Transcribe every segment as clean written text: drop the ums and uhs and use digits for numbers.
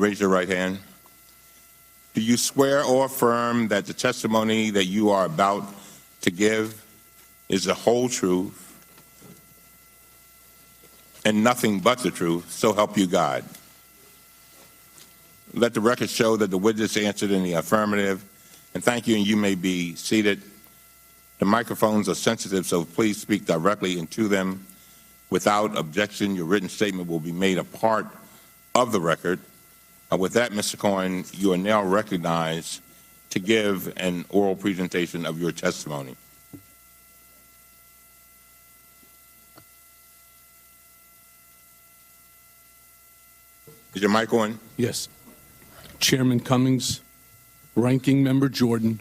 Raise your right hand. Do you swear or affirm that the testimony that you are about to give is the whole truth and nothing but the truth, so help you God? Let the record show that the witness answered in the affirmative, and thank you, and you may be seated. The microphones are sensitive, so please speak directly into them. Without objection, your written statement will be made a part of the record. With that, Mr. Cohen, you are now recognized to give an oral presentation of your testimony. Is your mic on? Yes. Chairman Cummings, Ranking Member Jordan,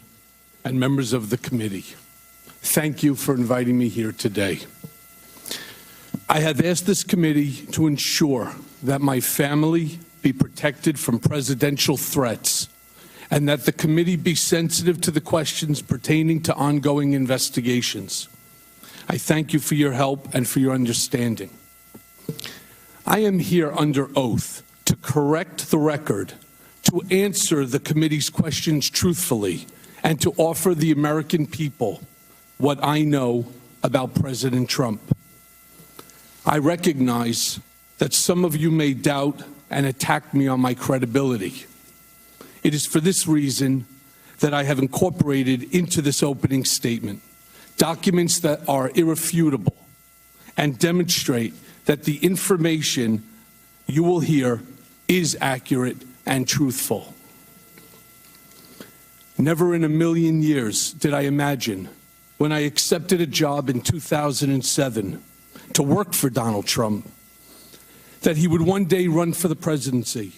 and members of the committee, thank you for inviting me here today. I have asked this committee to ensure that my family be protected from presidential threats and that the committee be sensitive to the questions pertaining to ongoing investigations. I thank you for your help and for your understanding. I am here under oath to correct the record, to answer the committee's questions truthfully, and to offer the American people what I know about President Trump. I recognize that some of you may doubt and attack me on my credibility. It is for this reason that I have incorporated into this opening statement documents that are irrefutable and demonstrate that the information you will hear is accurate and truthful. Never in a million years did I imagine, when I accepted a job in 2007 to work for Donald Trump, that he would one day run for the presidency,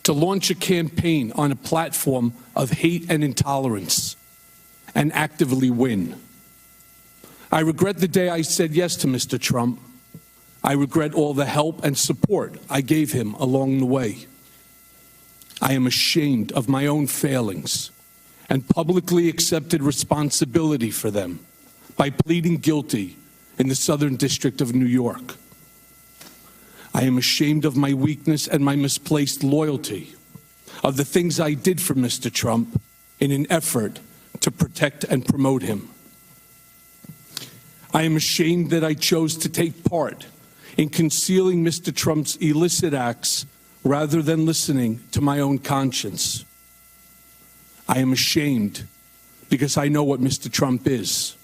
to launch a campaign on a platform of hate and intolerance, and actively win. I regret the day I said yes to Mr. Trump. I regret all the help and support I gave him along the way. I am ashamed of my own failings and publicly accepted responsibility for them by pleading guilty in the Southern District of New York. I am ashamed of my weakness and my misplaced loyalty, of the things I did for Mr. Trump in an effort to protect and promote him. I am ashamed that I chose to take part in concealing Mr. Trump's illicit acts rather than listening to my own conscience. I am ashamed because I know what Mr. Trump is.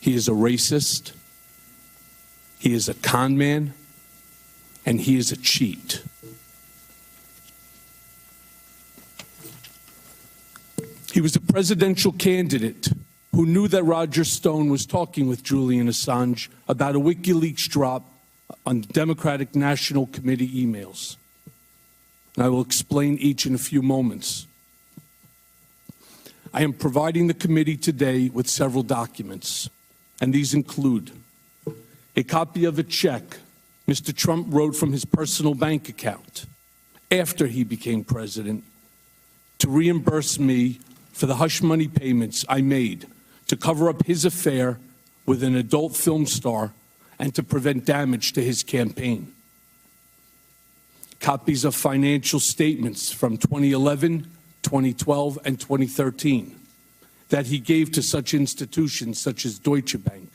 He is a racist, he is a con man, and he is a cheat. He was a presidential candidate who knew that Roger Stone was talking with Julian Assange about a WikiLeaks drop on the Democratic National Committee emails. And I will explain each in a few moments. I am providing the committee today with several documents, and these include a copy of a check Mr. Trump wrote from his personal bank account after he became president to reimburse me for the hush money payments I made to cover up his affair with an adult film star and to prevent damage to his campaign. Copies of financial statements from 2011, 2012, and 2013 that he gave to such institutions such as Deutsche Bank.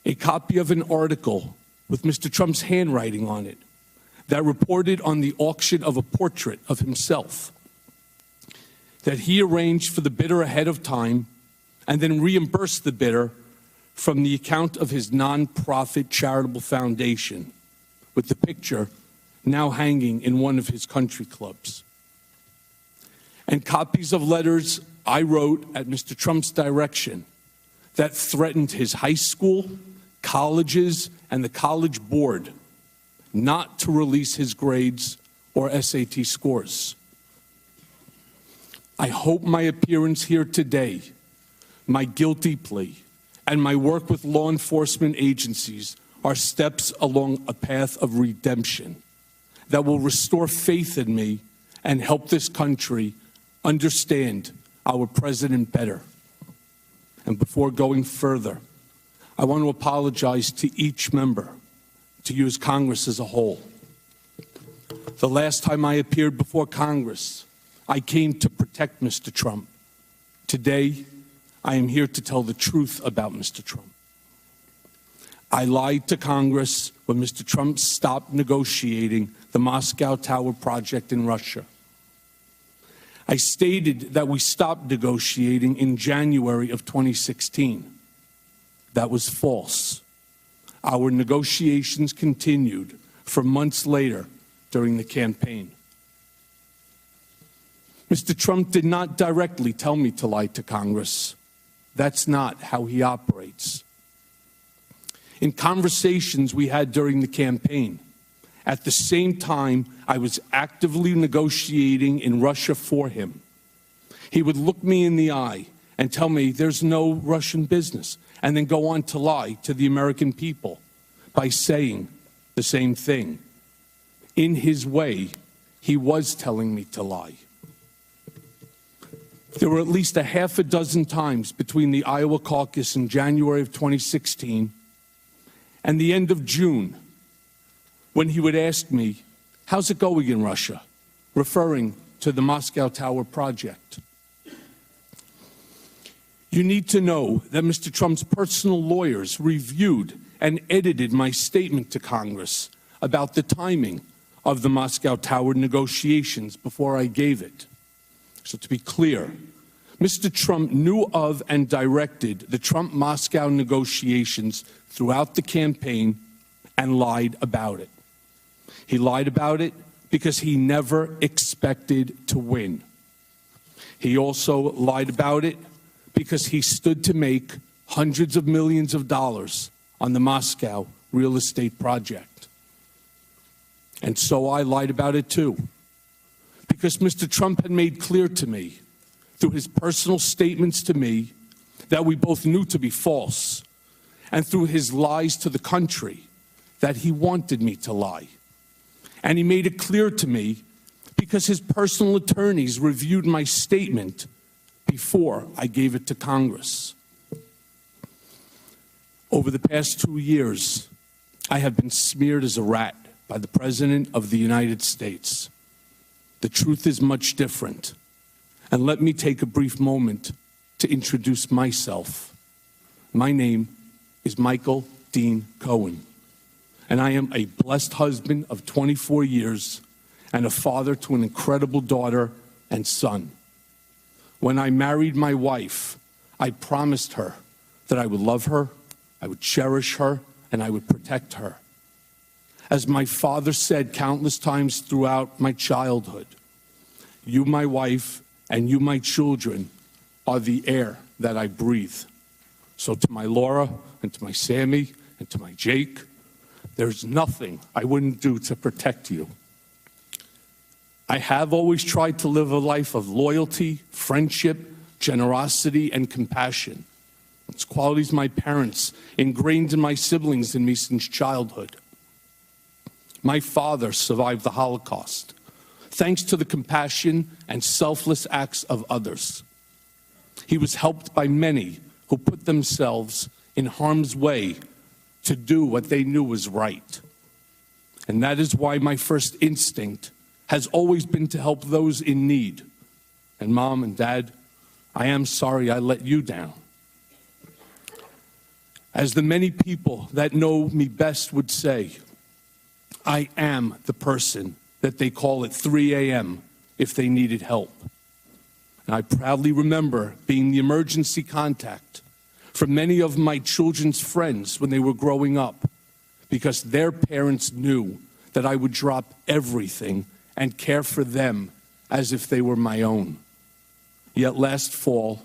A copy of an article with Mr. Trump's handwriting on it that reported on the auction of a portrait of himself that he arranged for the bidder ahead of time and then reimbursed the bidder from the account of his nonprofit charitable foundation, with the picture now hanging in one of his country clubs. And copies of letters I wrote at Mr. Trump's direction that threatened his high school, colleges, and the college board not to release his grades or SAT scores. I hope my appearance here today, my guilty plea, and my work with law enforcement agencies are steps along a path of redemption that will restore faith in me and help this country understand our president better. And before going further, I want to apologize to each member, to you as Congress as a whole. The last time I appeared before Congress, I came to protect Mr. Trump. Today, I am here to tell the truth about Mr. Trump. I lied to Congress when Mr. Trump stopped negotiating the Moscow Tower project in Russia. I stated that we stopped negotiating in January of 2016. That was false. Our negotiations continued for months later during the campaign. Mr. Trump did not directly tell me to lie to Congress. That's not how he operates. In conversations we had during the campaign, at the same time I was actively negotiating in Russia for him, he would look me in the eye and tell me there's no Russian business, and then go on to lie to the American people by saying the same thing. In his way, he was telling me to lie. There were at least a half a dozen times between the Iowa caucus in January of 2016 and the end of June when he would ask me, "How's it going in Russia?" referring to the Moscow Tower project. You need to know that Mr. Trump's personal lawyers reviewed and edited my statement to Congress about the timing of the Moscow Tower negotiations before I gave it. So to be clear, Mr. Trump knew of and directed the Trump-Moscow negotiations throughout the campaign and lied about it. He lied about it because he never expected to win. He also lied about it because he stood to make hundreds of millions of dollars on the Moscow real estate project. And so I lied about it too, because Mr. Trump had made clear to me through his personal statements to me that we both knew to be false, and through his lies to the country that he wanted me to lie. And he made it clear to me because his personal attorneys reviewed my statement before I gave it to Congress. Over the past 2 years, I have been smeared as a rat by the President of the United States. The truth is much different. And let me take a brief moment to introduce myself. My name is Michael Dean Cohen, and I am a blessed husband of 24 years and a father to an incredible daughter and son. When I married my wife, I promised her that I would love her, I would cherish her, and I would protect her. As my father said countless times throughout my childhood, you, my wife, and you, my children, are the air that I breathe. So to my Laura, and to my Sammy, and to my Jake, there's nothing I wouldn't do to protect you. I have always tried to live a life of loyalty, friendship, generosity, and compassion. It's qualities my parents ingrained in my siblings and me since childhood. My father survived the Holocaust, thanks to the compassion and selfless acts of others. He was helped by many who put themselves in harm's way to do what they knew was right. And that is why my first instinct has always been to help those in need. And Mom and Dad, I am sorry I let you down. As the many people that know me best would say, I am the person that they call at 3 a.m. if they needed help. And I proudly remember being the emergency contact for many of my children's friends when they were growing up, because their parents knew that I would drop everything and care for them as if they were my own. Yet last fall,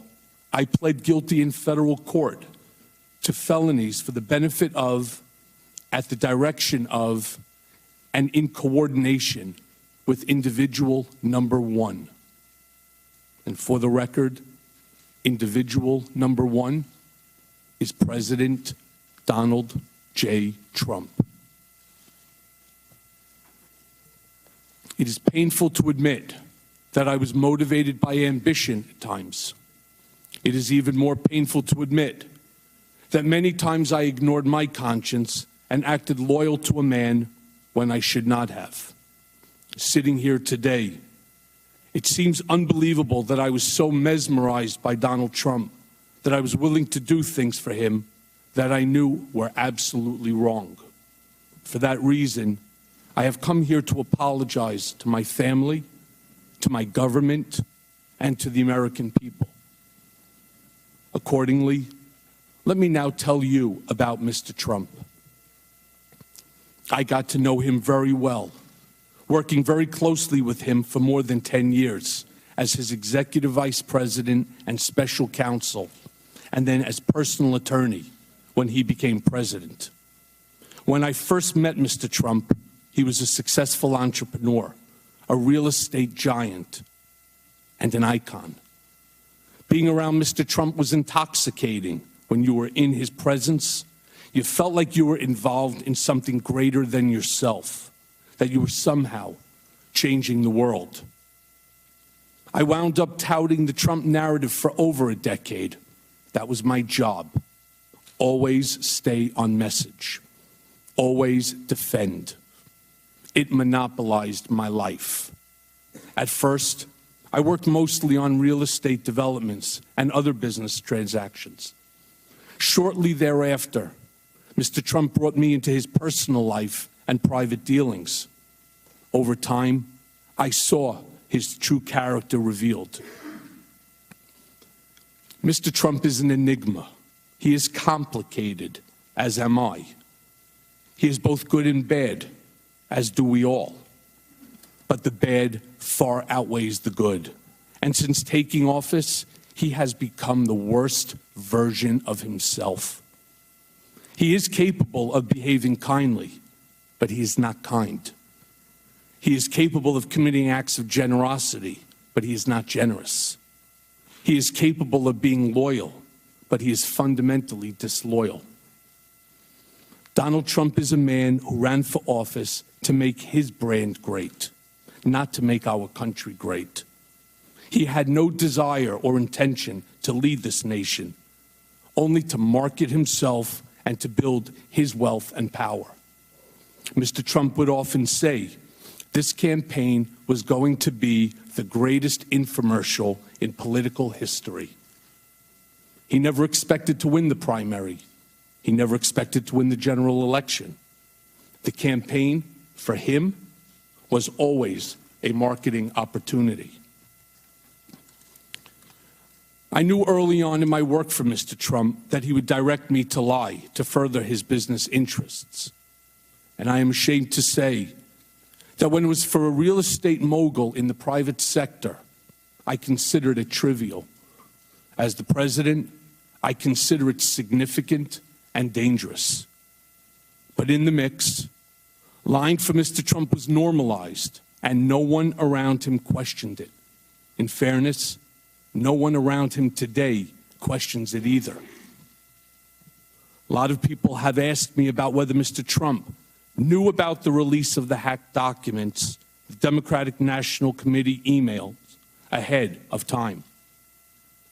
I pled guilty in federal court to felonies for the benefit of, at the direction of, and in coordination with individual number one. And for the record, individual number one is President Donald J. Trump. It is painful to admit that I was motivated by ambition at times. It is even more painful to admit that many times I ignored my conscience and acted loyal to a man when I should not have. sitting here today, it seems unbelievable that I was so mesmerized by Donald Trump that I was willing to do things for him that I knew were absolutely wrong. For that reason, I have come here to apologize to my family, to my government, and to the American people. Accordingly, let me now tell you about Mr. Trump. I got to know him very well, working very closely with him for more than 10 years as his executive vice president and special counsel, and then as personal attorney when he became president. When I first met Mr. Trump, he was a successful entrepreneur, a real estate giant, and an icon. Being around Mr. Trump was intoxicating. When you were in his presence, you felt like you were involved in something greater than yourself, that you were somehow changing the world. I wound up touting the Trump narrative for over a decade. That was my job. Always stay on message. Always defend. It monopolized my life. At first, I worked mostly on real estate developments and other business transactions. Shortly thereafter, Mr. Trump brought me into his personal life and private dealings. Over time, I saw his true character revealed. Mr. Trump is an enigma. He is complicated, as am I. He is both good and bad, as do we all. But the bad far outweighs the good. And since taking office, he has become the worst version of himself. He is capable of behaving kindly, but he is not kind. He is capable of committing acts of generosity, but he is not generous. He is capable of being loyal, but he is fundamentally disloyal. Donald Trump is a man who ran for office to make his brand great, not to make our country great. He had no desire or intention to lead this nation, only to market himself and to build his wealth and power. Mr. Trump would often say, this campaign was going to be the greatest infomercial in political history. He never expected to win the primary. He never expected to win the general election. The campaign, for him, was always a marketing opportunity. I knew early on in my work for Mr. Trump that he would direct me to lie to further his business interests. And I am ashamed to say that when it was for a real estate mogul in the private sector, I considered it trivial. As the president, I consider it significant and dangerous. But in the mix, lying for Mr. Trump was normalized, and no one around him questioned it. In fairness, no one around him today questions it either. A lot of people have asked me about whether Mr. Trump knew about the release of the hacked documents, the Democratic National Committee emails, ahead of time.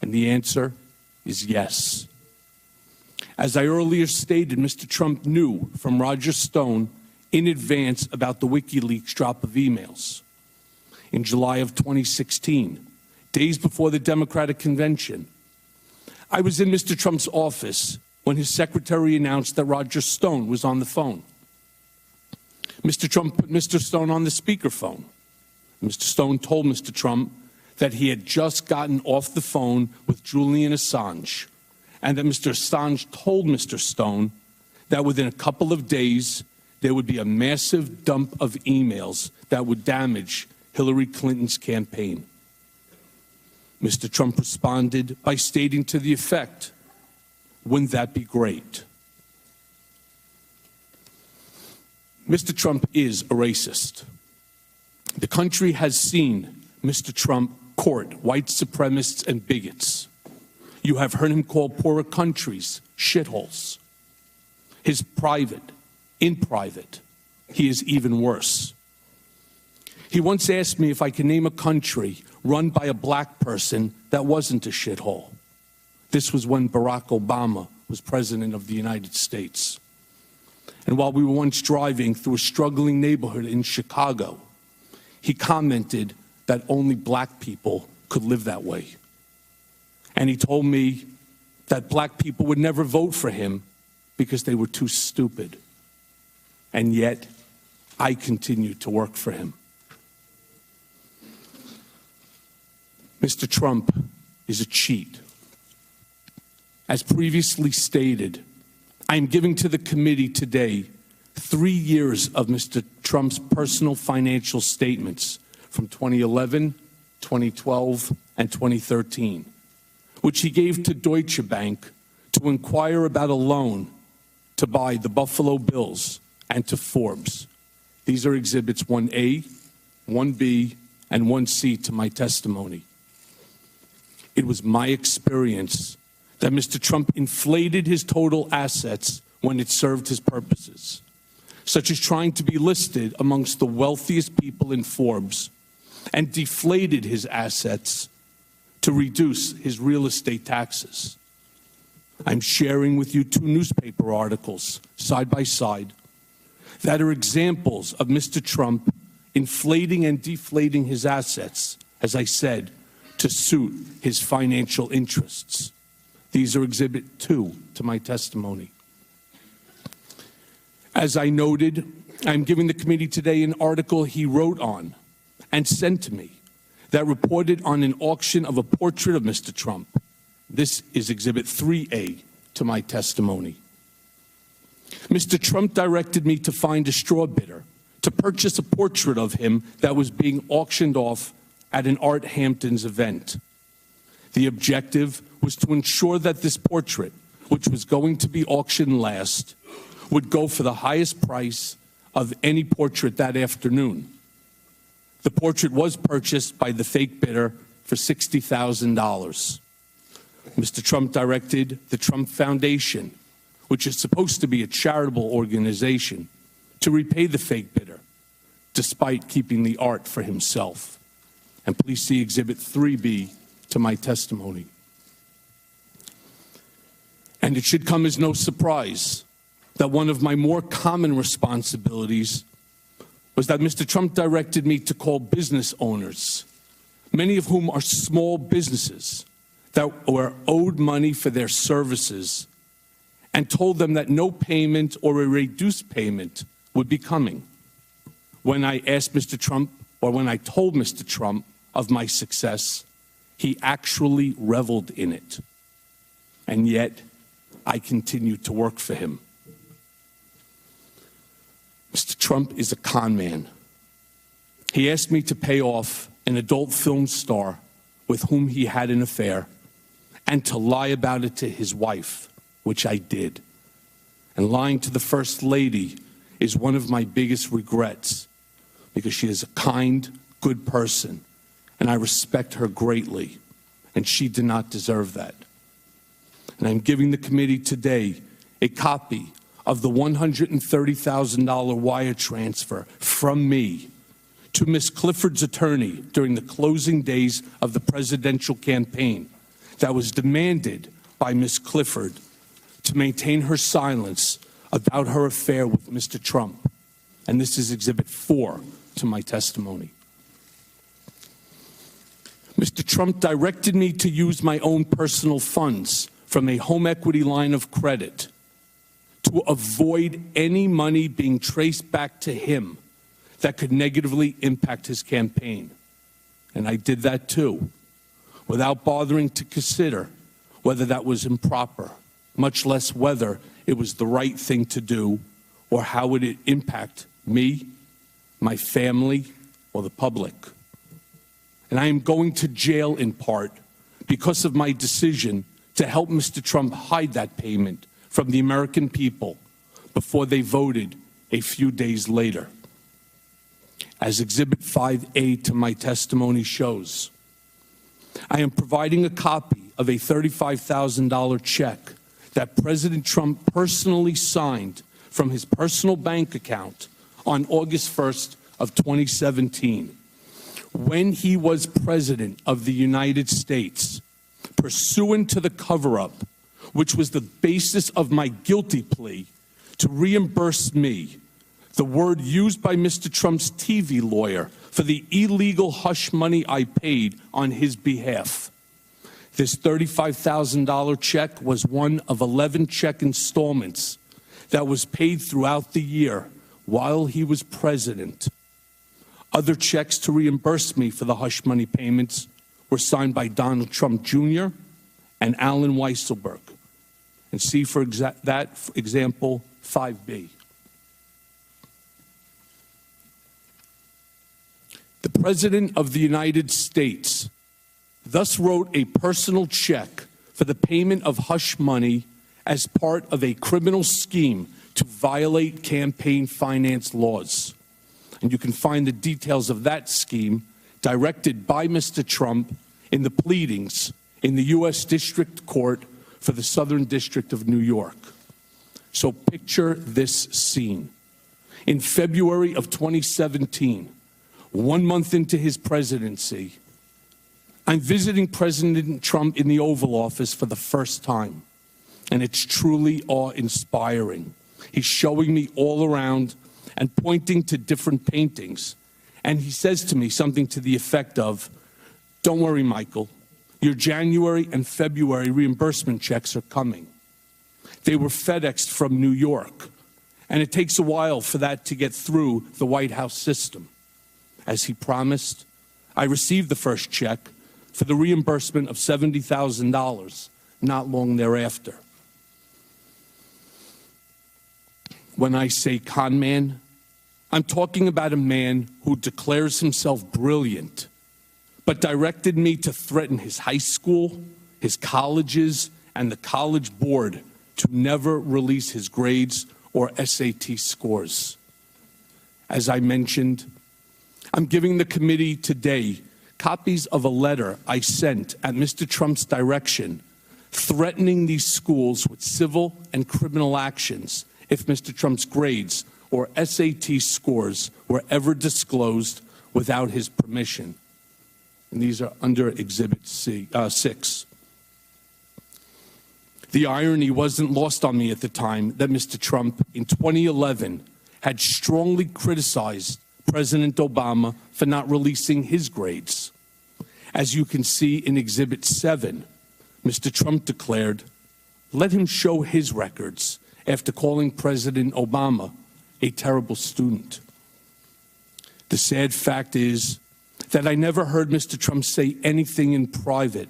And the answer is yes. As I earlier stated, Mr. Trump knew from Roger Stone in advance about the WikiLeaks drop of emails. In July of 2016, days before the Democratic convention, I was in Mr. Trump's office when his secretary announced that Roger Stone was on the phone. Mr. Trump put Mr. Stone on the speakerphone. Mr. Stone told Mr. Trump that he had just gotten off the phone with Julian Assange, and that Mr. Assange told Mr. Stone that within a couple of days, there would be a massive dump of emails that would damage Hillary Clinton's campaign. Mr. Trump responded by stating to the effect, "Wouldn't that be great?" Mr. Trump is a racist. The country has seen Mr. Trump court white supremacists and bigots. You have heard him call poorer countries shitholes. In private, he is even worse. He once asked me if I could name a country run by a black person that wasn't a shithole. This was when Barack Obama was president of the United States. And while we were once driving through a struggling neighborhood in Chicago, he commented that only black people could live that way. And he told me that black people would never vote for him because they were too stupid. And yet, I continued to work for him. Mr. Trump is a cheat. As previously stated, I am giving to the committee today 3 years of Mr. Trump's personal financial statements from 2011, 2012, and 2013, which he gave to Deutsche Bank to inquire about a loan to buy the Buffalo Bills and to Forbes. These are Exhibits 1A, 1B, and 1C to my testimony. It was my experience that Mr. Trump inflated his total assets when it served his purposes, such as trying to be listed amongst the wealthiest people in Forbes, and deflated his assets to reduce his real estate taxes. I'm sharing with you 2 newspaper articles, side by side, that are examples of Mr. Trump inflating and deflating his assets, as I said, to suit his financial interests. These are Exhibit 2 to my testimony. As I noted, I'm giving the committee today an article he wrote on and sent to me that reported on an auction of a portrait of Mr. Trump. This is Exhibit 3A to my testimony. Mr. Trump directed me to find a straw bidder to purchase a portrait of him that was being auctioned off at an Art Hamptons event. The objective was to ensure that this portrait, which was going to be auctioned last, would go for the highest price of any portrait that afternoon. The portrait was purchased by the fake bidder for $60,000. Mr. Trump directed the Trump Foundation, which is supposed to be a charitable organization, to repay the fake bidder, despite keeping the art for himself. And please see Exhibit 3B to my testimony. And it should come as no surprise that one of my more common responsibilities was that Mr. Trump directed me to call business owners, many of whom are small businesses that were owed money for their services, and told them that no payment or a reduced payment would be coming. When I asked Mr. Trump, or when I told Mr. Trump of my success, he actually reveled in it. And yet, I continued to work for him. Mr. Trump is a con man. He asked me to pay off an adult film star with whom he had an affair and to lie about it to his wife, which I did. And lying to the First Lady is one of my biggest regrets because she is a kind, good person, and I respect her greatly, and she did not deserve that. And I'm giving the committee today a copy of the $130,000 wire transfer from me to Ms. Clifford's attorney during the closing days of the presidential campaign that was demanded by Ms. Clifford to maintain her silence about her affair with Mr. Trump. And this is Exhibit 4 to my testimony. Mr. Trump directed me to use my own personal funds from a home equity line of credit to avoid any money being traced back to him that could negatively impact his campaign. And I did that too, without bothering to consider whether that was improper, much less whether it was the right thing to do or how would it impact me, my family, or the public. And I am going to jail in part because of my decision to help Mr. Trump hide that payment from the American people before they voted a few days later. As Exhibit 5A to my testimony shows, I am providing a copy of a $35,000 check that President Trump personally signed from his personal bank account on August 1st of 2017, when he was President of the United States, pursuant to the cover-up, which was the basis of my guilty plea to reimburse me, the word used by Mr. Trump's TV lawyer for the illegal hush money I paid on his behalf. This $35,000 check was one of 11 check installments that was paid throughout the year while he was president. Other checks to reimburse me for the hush money payments were signed by Donald Trump Jr. and Alan Weisselberg. And see for that example 5B. The President of the United States thus wrote a personal check for the payment of hush money as part of a criminal scheme to violate campaign finance laws. And you can find the details of that scheme directed by Mr. Trump in the pleadings in the U.S. District Court for the Southern District of New York. So picture this scene. In February of 2017, 1 month into his presidency, I'm visiting President Trump in the Oval Office for the first time, and it's truly awe-inspiring. He's showing me all around and pointing to different paintings, and he says to me something to the effect of, "Don't worry, Michael, your January and February reimbursement checks are coming." They were FedExed from New York, and it takes a while for that to get through the White House system. As he promised, I received the first check for the reimbursement of $70,000 not long thereafter. When I say CONMAN, I'm talking about a man who declares himself brilliant, but directed me to threaten his high school, his colleges, and the college board to never release his grades or SAT scores. As I mentioned, I'm giving the committee today copies of a letter I sent at Mr. Trump's direction, threatening these schools with civil and criminal actions if Mr. Trump's grades or SAT scores were ever disclosed without his permission. And these are under Exhibit 6. The irony wasn't lost on me at the time that Mr. Trump, in 2011, had strongly criticized President Obama for not releasing his grades. As you can see in Exhibit 7, Mr. Trump declared, "Let him show his records," after calling President Obama a terrible student. The sad fact is that I never heard Mr. Trump say anything in private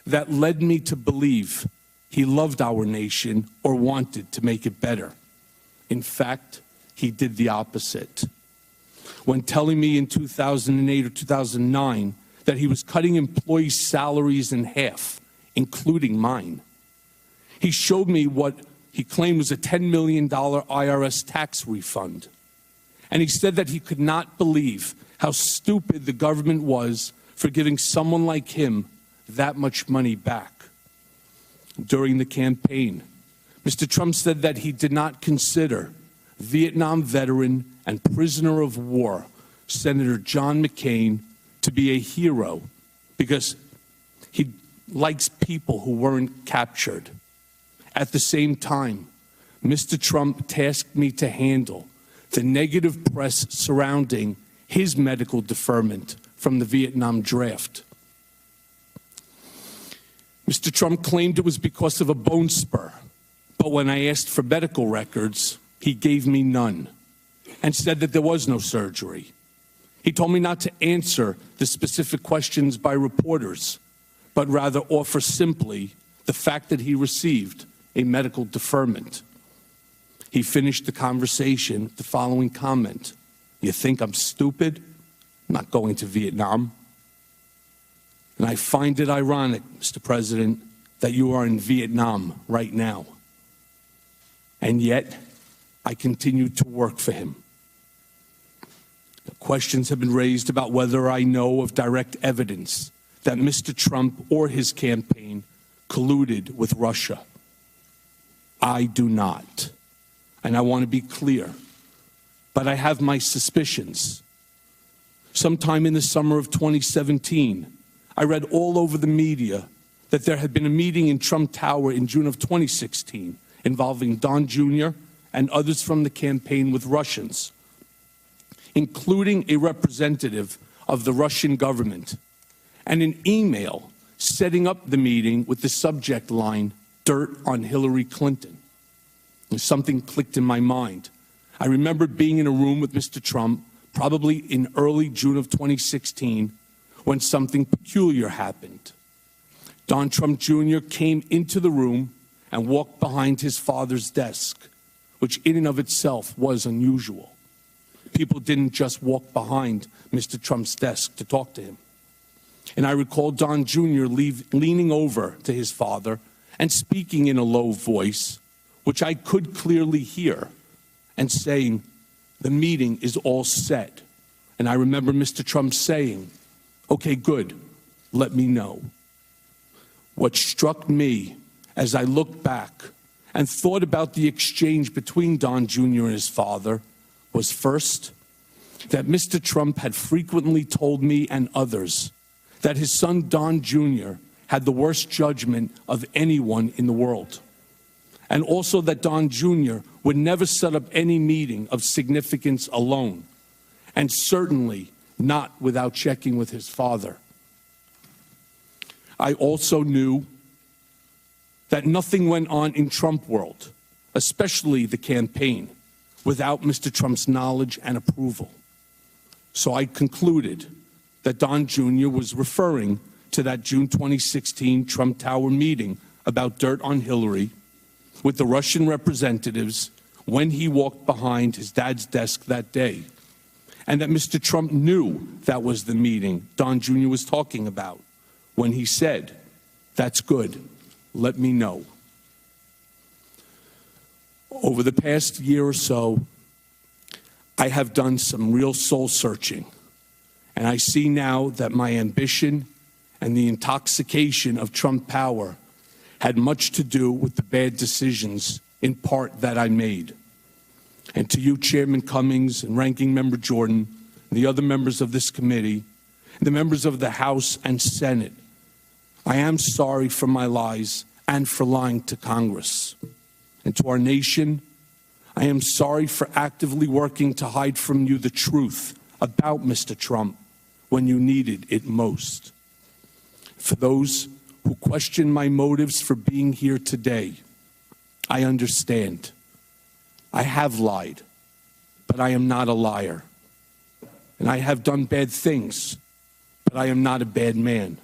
that led me to believe he loved our nation or wanted to make it better. In fact, he did the opposite. When telling me in 2008 or 2009 that he was cutting employees' salaries in half, including mine, he showed me what he claimed was a $10 million IRS tax refund. And he said that he could not believe how stupid the government was for giving someone like him that much money back. During the campaign, Mr. Trump said that he did not consider Vietnam veteran and prisoner of war Senator John McCain to be a hero because he likes people who weren't captured. At the same time, Mr. Trump tasked me to handle the negative press surrounding his medical deferment from the Vietnam draft. Mr. Trump claimed it was because of a bone spur, but when I asked for medical records, he gave me none and said that there was no surgery. He told me not to answer the specific questions by reporters, but rather offer simply the fact that he received a medical deferment. He finished the conversation with the following comment: "You think I'm stupid? I'm not going to Vietnam." And I find it ironic, Mr. President, that you are in Vietnam right now. And yet, I continue to work for him. Questions have been raised about whether I know of direct evidence that Mr. Trump or his campaign colluded with Russia. I do not. And I want to be clear, but I have my suspicions. Sometime in the summer of 2017, I read all over the media that there had been a meeting in Trump Tower in June of 2016 involving Don Jr. and others from the campaign with Russians. including a representative of the Russian government, and an email setting up the meeting with the subject line, "Dirt on Hillary Clinton." And something clicked in my mind. I remember being in a room with Mr. Trump, probably in early June of 2016, when something peculiar happened. Don Trump Jr. came into the room and walked behind his father's desk, which in and of itself was unusual. People didn't just walk behind Mr. Trump's desk to talk to him. And I recall Don Jr. leaning over to his father and speaking in a low voice, which I could clearly hear, and saying, "The meeting is all set." And I remember Mr. Trump saying, "Okay, good, let me know." What struck me as I looked back and thought about the exchange between Don Jr. and his father was, first, that Mr. Trump had frequently told me and others that his son Don Jr. had the worst judgment of anyone in the world, and also that Don Jr. would never set up any meeting of significance alone, and certainly not without checking with his father. I also knew that nothing went on in Trump world, especially the campaign, without Mr. Trump's knowledge and approval. So I concluded that Don Jr. was referring to that June 2016 Trump Tower meeting about dirt on Hillary with the Russian representatives when he walked behind his dad's desk that day, and that Mr. Trump knew that was the meeting Don Jr. was talking about when he said, "That's good, let me know." Over the past year or so, I have done some real soul searching, and I see now that my ambition and the intoxication of Trump power had much to do with the bad decisions, in part, that I made. And to you, Chairman Cummings and Ranking Member Jordan, and the other members of this committee, the members of the House and Senate, I am sorry for my lies and for lying to Congress. And to our nation, I am sorry for actively working to hide from you the truth about Mr. Trump when you needed it most. For those who question my motives for being here today, I understand. I have lied, but I am not a liar. And I have done bad things, but I am not a bad man.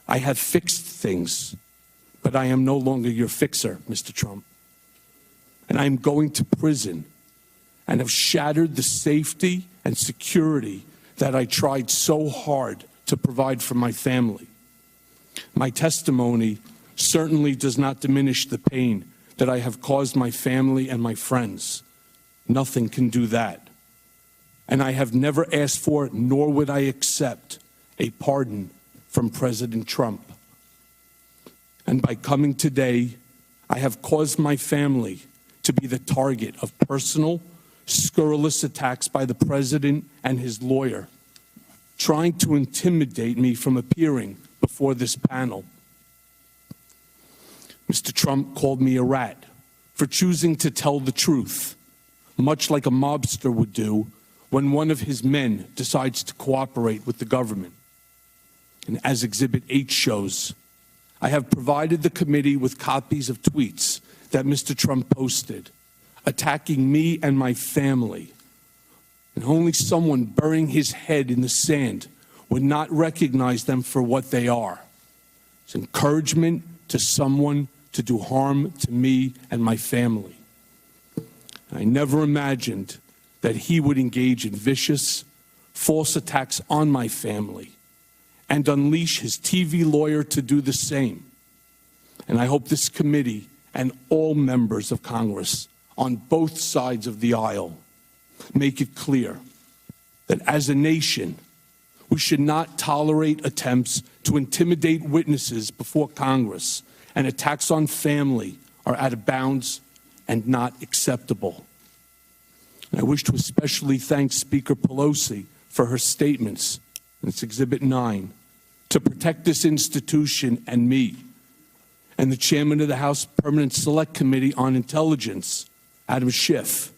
I have fixed things, but I am no longer your fixer, Mr. Trump. And I am going to prison and have shattered the safety and security that I tried so hard to provide for my family. My testimony certainly does not diminish the pain that I have caused my family and my friends. Nothing can do that. And I have never asked for, nor would I accept, a pardon from President Trump. And by coming today, I have caused my family to be the target of personal, scurrilous attacks by the president and his lawyer, trying to intimidate me from appearing before this panel. Mr. Trump called me a rat for choosing to tell the truth, much like a mobster would do when one of his men decides to cooperate with the government. And as Exhibit 8 shows, I have provided the committee with copies of tweets that Mr. Trump posted, attacking me and my family. And only someone burying his head in the sand would not recognize them for what they are. It's encouragement to someone to do harm to me and my family. I never imagined that he would engage in vicious, false attacks on my family and unleash his TV lawyer to do the same. And I hope this committee and all members of Congress on both sides of the aisle make it clear that as a nation, we should not tolerate attempts to intimidate witnesses before Congress, and attacks on family are out of bounds and not acceptable. And I wish to especially thank Speaker Pelosi for her statements, and it's Exhibit 9, to protect this institution and me, and the chairman of the House Permanent Select Committee on Intelligence, Adam Schiff,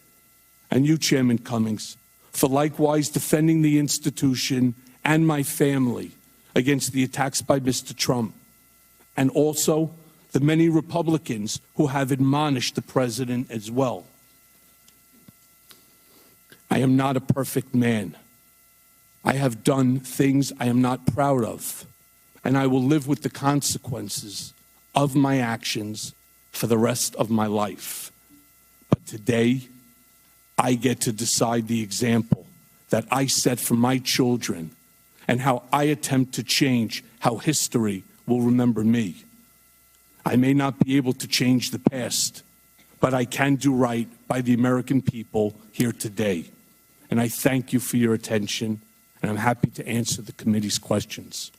and you, Chairman Cummings, for likewise defending the institution and my family against the attacks by Mr. Trump, and also the many Republicans who have admonished the president as well. I am not a perfect man. I have done things I am not proud of, and I will live with the consequences of my actions for the rest of my life. But today, I get to decide the example that I set for my children and how I attempt to change how history will remember me. I may not be able to change the past, but I can do right by the American people here today. And I thank you for your attention, and I'm happy to answer the committee's questions.